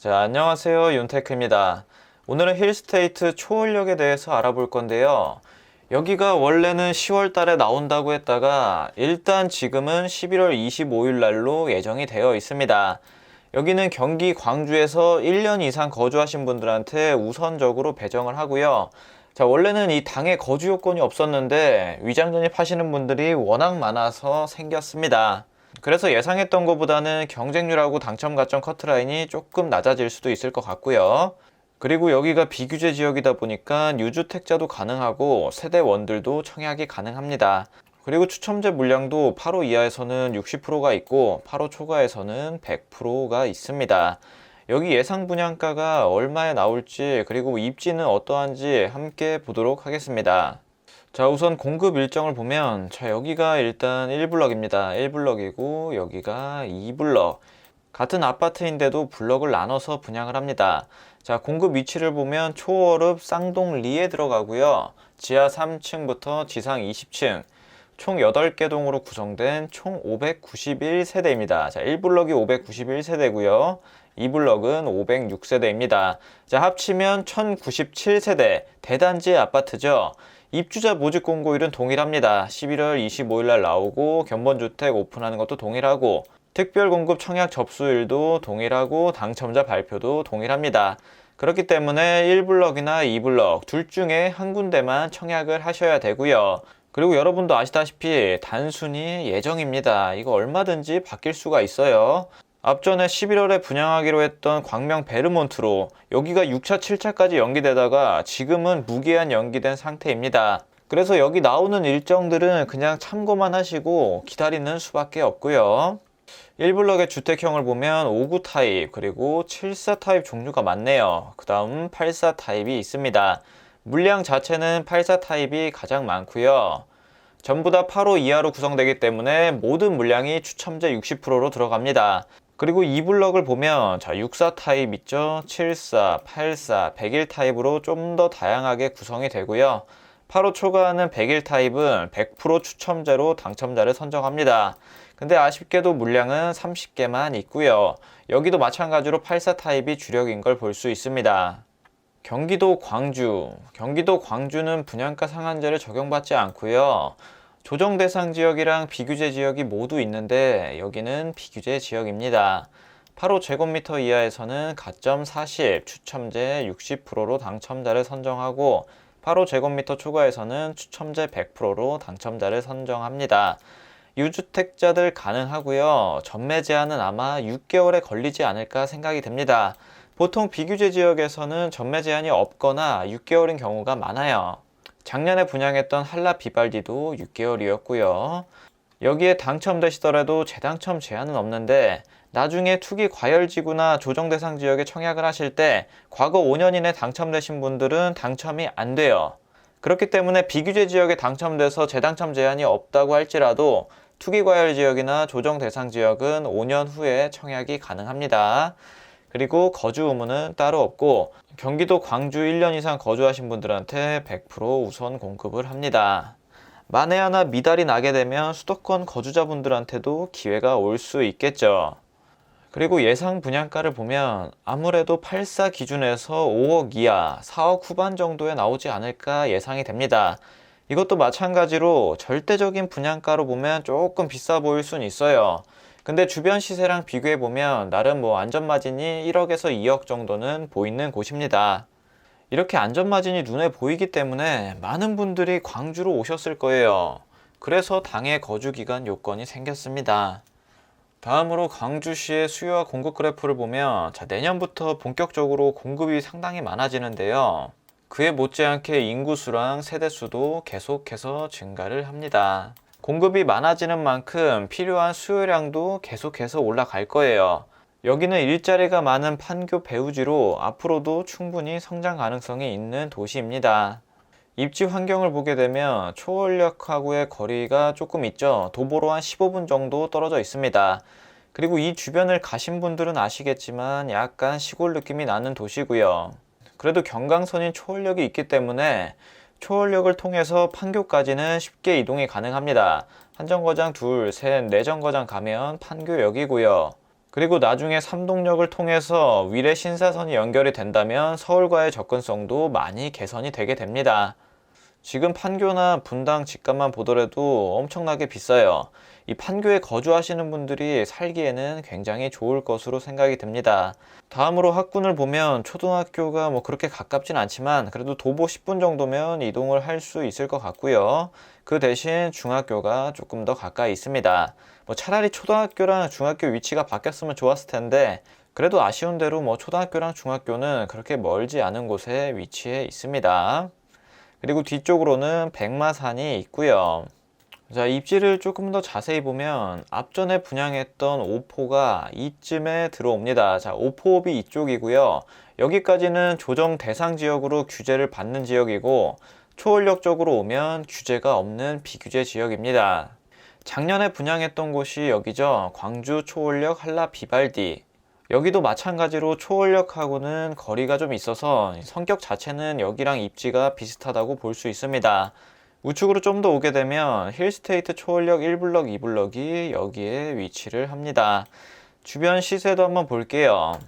자, 안녕하세요. 윤테크입니다. 오늘은 힐스테이트 초월역에 대해서 알아볼 건데요. 여기가 원래는 10월 달에 나온다고 했다가 일단 지금은 11월 25일 날로 예정이 되어 있습니다. 여기는 경기 광주에서 1년 이상 거주하신 분들한테 우선적으로 배정을 하고요. 자, 원래는 이 당에 거주 요건이 없었는데 위장 전입하시는 분들이 워낙 많아서 생겼습니다. 그래서 예상했던 것보다는 경쟁률하고 당첨 가점 커트라인이 조금 낮아질 수도 있을 것 같고요. 그리고 여기가 비규제 지역이다 보니까 유주택자도 가능하고 세대원들도 청약이 가능합니다. 그리고 추첨제 물량도 8호 이하에서는 60%가 있고 8호 초과에서는 100%가 있습니다. 여기 예상 분양가가 얼마에 나올지 그리고 입지는 어떠한지 함께 보도록 하겠습니다. 자, 우선 공급 일정을 보면 여기가 일단 1블럭입니다. 1블럭이고 여기가 2블럭. 같은 아파트인데도 블럭을 나눠서 분양을 합니다. 자, 공급 위치를 보면 초월읍 쌍동리에 들어가고요. 지하 3층부터 지상 20층. 총 8개 동으로 구성된 총 591세대입니다. 자, 1블럭이 591세대고요. 2블럭은 506세대입니다. 자, 합치면 1097세대. 대단지 아파트죠. 입주자 모집 공고일은 동일합니다. 11월 25일 날 나오고 견본주택 오픈하는 것도 동일하고 특별 공급 청약 접수일도 동일하고 당첨자 발표도 동일합니다. 그렇기 때문에 1블럭이나 2블럭 둘 중에 한 군데만 청약을 하셔야 되고요. 그리고 여러분도 아시다시피 단순히 예정입니다. 이거 얼마든지 바뀔 수가 있어요. 앞전에 11월에 분양하기로 했던 광명 베르몬트로 여기가 6차, 7차까지 연기되다가 지금은 무기한 연기된 상태입니다. 그래서 여기 나오는 일정들은 그냥 참고만 하시고 기다리는 수밖에 없고요. 1블럭의 주택형을 보면 5구 타입 그리고 7사 타입 종류가 많네요. 그 다음 8사 타입이 있습니다. 물량 자체는 8사 타입이 가장 많고요. 전부 다 8호 이하로 구성되기 때문에 모든 물량이 추첨제 60%로 들어갑니다. 그리고 2블럭을 보면 6사 타입 있죠. 7사, 8사, 101 타입으로 좀 더 다양하게 구성이 되고요. 8호 초과하는 101 타입은 100% 추첨제로 당첨자를 선정합니다. 근데 아쉽게도 물량은 30개만 있고요. 여기도 마찬가지로 8사 타입이 주력인 걸 볼 수 있습니다. 경기도 광주는 분양가 상한제를 적용받지 않고요. 조정 대상 지역이랑 비규제 지역이 모두 있는데 여기는 비규제 지역입니다. 8호 제곱미터 이하에서는 가점 40, 추첨제 60%로 당첨자를 선정하고 8호 제곱미터 초과에서는 추첨제 100%로 당첨자를 선정합니다. 유주택자들 가능하고요. 전매 제한은 아마 6개월에 걸리지 않을까 생각이 됩니다. 보통 비규제 지역에서는 전매 제한이 없거나 6개월인 경우가 많아요. 작년에 분양했던 한라 비발디도 6개월이었고요. 여기에 당첨되시더라도 재당첨 제한은 없는데 나중에 투기 과열지구나 조정 대상 지역에 청약을 하실 때 과거 5년 이내 당첨되신 분들은 당첨이 안 돼요. 그렇기 때문에 비규제 지역에 당첨돼서 재당첨 제한이 없다고 할지라도 투기 과열 지역이나 조정 대상 지역은 5년 후에 청약이 가능합니다. 그리고 거주 의무는 따로 없고 경기도 광주 1년 이상 거주하신 분들한테 100% 우선 공급을 합니다. 만에 하나 미달이 나게 되면 수도권 거주자분들한테도 기회가 올 수 있겠죠. 그리고 예상 분양가를 보면 아무래도 8사 기준에서 5억 이하, 4억 후반 정도에 나오지 않을까 예상이 됩니다. 이것도 마찬가지로 절대적인 분양가로 보면 조금 비싸 보일 순 있어요. 근데 주변 시세랑 비교해보면 나름 안전마진이 1억에서 2억 정도는 보이는 곳입니다. 이렇게 안전마진이 눈에 보이기 때문에 많은 분들이 광주로 오셨을 거예요. 그래서 당해 거주기간 요건이 생겼습니다. 다음으로 광주시의 수요와 공급 그래프를 보면 내년부터 본격적으로 공급이 상당히 많아지는데요. 그에 못지않게 인구수랑 세대수도 계속해서 증가를 합니다. 공급이 많아지는 만큼 필요한 수요량도 계속해서 올라갈 거예요. 여기는 일자리가 많은 판교 배우지로 앞으로도 충분히 성장 가능성이 있는 도시입니다. 입지 환경을 보게 되면 초월역하고의 거리가 조금 있죠. 도보로 한 15분 정도 떨어져 있습니다. 그리고 이 주변을 가신 분들은 아시겠지만 약간 시골 느낌이 나는 도시고요. 그래도 경강선인 초월역이 있기 때문에 초월역을 통해서 판교까지는 쉽게 이동이 가능합니다. 한 정거장 둘, 셋, 네 정거장 가면 판교역이고요. 그리고 나중에 삼동역을 통해서 위례 신사선이 연결이 된다면 서울과의 접근성도 많이 개선이 되게 됩니다. 지금 판교나 분당 집값만 보더라도 엄청나게 비싸요. 이 판교에 거주하시는 분들이 살기에는 굉장히 좋을 것으로 생각이 듭니다. 다음으로 학군을 보면 초등학교가 그렇게 가깝진 않지만 그래도 도보 10분 정도면 이동을 할 수 있을 것 같고요. 그 대신 중학교가 조금 더 가까이 있습니다. 차라리 초등학교랑 중학교 위치가 바뀌었으면 좋았을 텐데 그래도 아쉬운 대로 초등학교랑 중학교는 그렇게 멀지 않은 곳에 위치해 있습니다. 그리고 뒤쪽으로는 백마산이 있고요. 자, 입지를 조금 더 자세히 보면 앞전에 분양했던 오포가 이쯤에 들어옵니다. 자, 오포읍이 이쪽이고요. 여기까지는 조정 대상 지역으로 규제를 받는 지역이고 초월역 쪽으로 오면 규제가 없는 비규제 지역입니다. 작년에 분양했던 곳이 여기죠. 광주 초월역 한라 비발디. 여기도 마찬가지로 초월역하고는 거리가 좀 있어서 성격 자체는 여기랑 입지가 비슷하다고 볼 수 있습니다. 우측으로 좀 더 오게 되면 힐스테이트 초월역 1블럭, 2블럭이 여기에 위치를 합니다. 주변 시세도 한번 볼게요.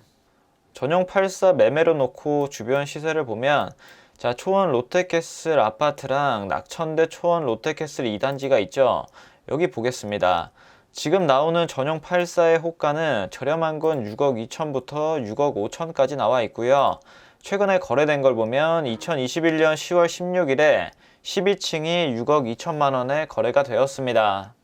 전용 84 매매로 놓고 주변 시세를 보면 자, 초원 롯데캐슬 아파트랑 낙천대 초원 롯데캐슬 2단지가 있죠. 여기 보겠습니다. 지금 나오는 전용 84의 호가는 저렴한 건 6억 2천부터 6억 5천까지 나와 있고요. 최근에 거래된 걸 보면 2021년 10월 16일에 12층이 6억 2천만 원에 거래가 되었습니다.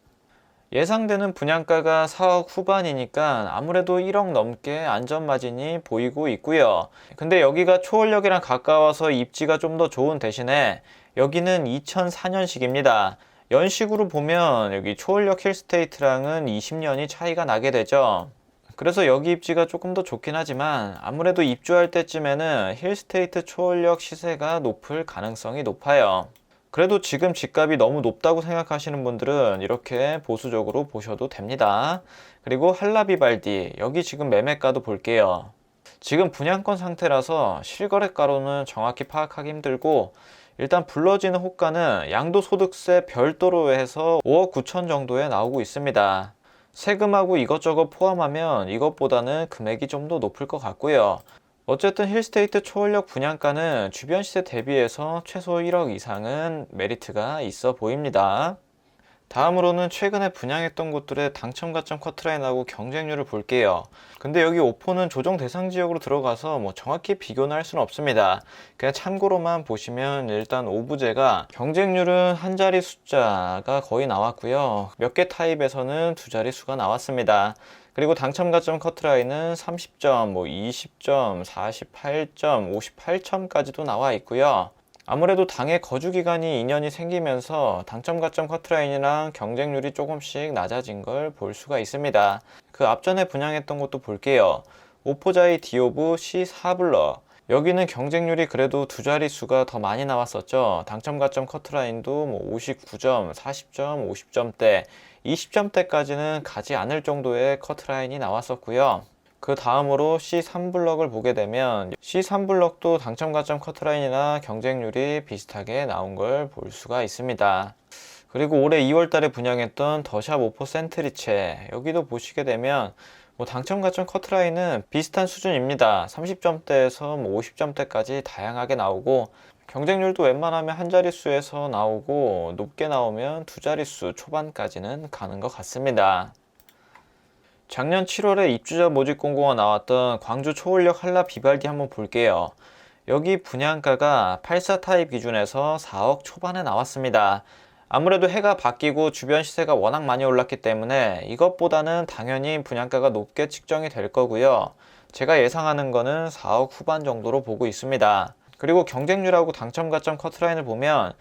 예상되는 분양가가 4억 후반이니까 아무래도 1억 넘게 안전마진이 보이고 있고요. 근데 여기가 초월역이랑 가까워서 입지가 좀 더 좋은 대신에 여기는 2004년식입니다. 연식으로 보면 여기 초월역 힐스테이트랑은 20년이 차이가 나게 되죠. 그래서 여기 입지가 조금 더 좋긴 하지만 아무래도 입주할 때쯤에는 힐스테이트 초월역 시세가 높을 가능성이 높아요. 그래도 지금 집값이 너무 높다고 생각하시는 분들은 이렇게 보수적으로 보셔도 됩니다. 그리고 한라비발디, 여기 지금 매매가도 볼게요. 지금 분양권 상태라서 실거래가로는 정확히 파악하기 힘들고 일단 불러지는 호가는 양도소득세 별도로 해서 5억 9천 정도에 나오고 있습니다. 세금하고 이것저것 포함하면 이것보다는 금액이 좀 더 높을 것 같고요. 어쨌든 힐스테이트 초월역 분양가는 주변 시세 대비해서 최소 1억 이상은 메리트가 있어 보입니다. 다음으로는 최근에 분양했던 곳들의 당첨 가점 커트라인하고 경쟁률을 볼게요. 근데 여기 오포는 조정 대상 지역으로 들어가서 정확히 비교는 할 수는 없습니다. 그냥 참고로만 보시면 일단 오부제가 경쟁률은 한 자리 숫자가 거의 나왔고요. 몇 개 타입에서는 두 자리 수가 나왔습니다. 그리고 당첨 가점 커트라인은 30점, 20점, 48점, 58점까지도 나와 있고요. 아무래도 당의 거주 기간이 2년이 생기면서 당첨 가점 커트라인이랑 경쟁률이 조금씩 낮아진 걸 볼 수가 있습니다. 그 앞전에 분양했던 것도 볼게요. 오포자이 디오브 C4블럭. 여기는 경쟁률이 그래도 두 자릿수가 더 많이 나왔었죠. 당첨 가점 커트라인도 59점, 40점, 50점대, 20점대까지는 가지 않을 정도의 커트라인이 나왔었고요. 그 다음으로 C3블럭을 보게 되면 C3블럭도 당첨 가점 커트라인이나 경쟁률이 비슷하게 나온 걸 볼 수가 있습니다. 그리고 올해 2월 달에 분양했던 더샵 오포 센트리체, 여기도 보시게 되면 당첨 가점 커트라인은 비슷한 수준입니다. 30점대에서 50점대까지 다양하게 나오고 경쟁률도 웬만하면 한 자릿수에서 나오고 높게 나오면 두 자릿수 초반까지는 가는 것 같습니다. 작년 7월에 입주자 모집 공고가 나왔던 광주 초월역 한라 비발디 한번 볼게요. 여기 분양가가 84 타입 기준에서 4억 초반에 나왔습니다. 아무래도 해가 바뀌고 주변 시세가 워낙 많이 올랐기 때문에 이것보다는 당연히 분양가가 높게 측정이 될 거고요. 제가 예상하는 거는 4억 후반 정도로 보고 있습니다. 그리고 경쟁률하고 당첨 가점 커트라인을 보면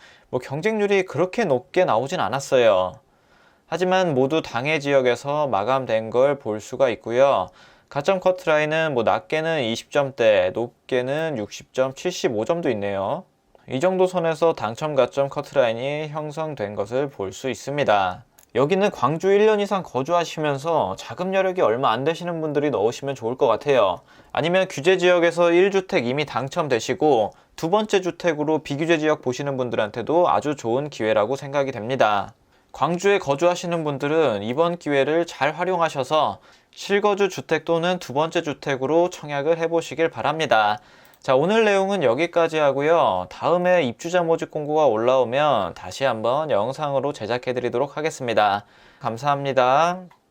경쟁률이 그렇게 높게 나오진 않았어요. 하지만 모두 당해 지역에서 마감된 걸 볼 수가 있고요. 가점 커트라인은 낮게는 20점대, 높게는 60점, 75점도 있네요. 이 정도 선에서 당첨 가점 커트라인이 형성된 것을 볼 수 있습니다. 여기는 광주 1년 이상 거주하시면서 자금 여력이 얼마 안 되시는 분들이 넣으시면 좋을 것 같아요. 아니면 규제 지역에서 1주택 이미 당첨되시고 두 번째 주택으로 비규제 지역 보시는 분들한테도 아주 좋은 기회라고 생각이 됩니다. 광주에 거주하시는 분들은 이번 기회를 잘 활용하셔서 실거주 주택 또는 두 번째 주택으로 청약을 해보시길 바랍니다. 자, 오늘 내용은 여기까지 하고요. 다음에 입주자 모집 공고가 올라오면 다시 한번 영상으로 제작해 드리도록 하겠습니다. 감사합니다.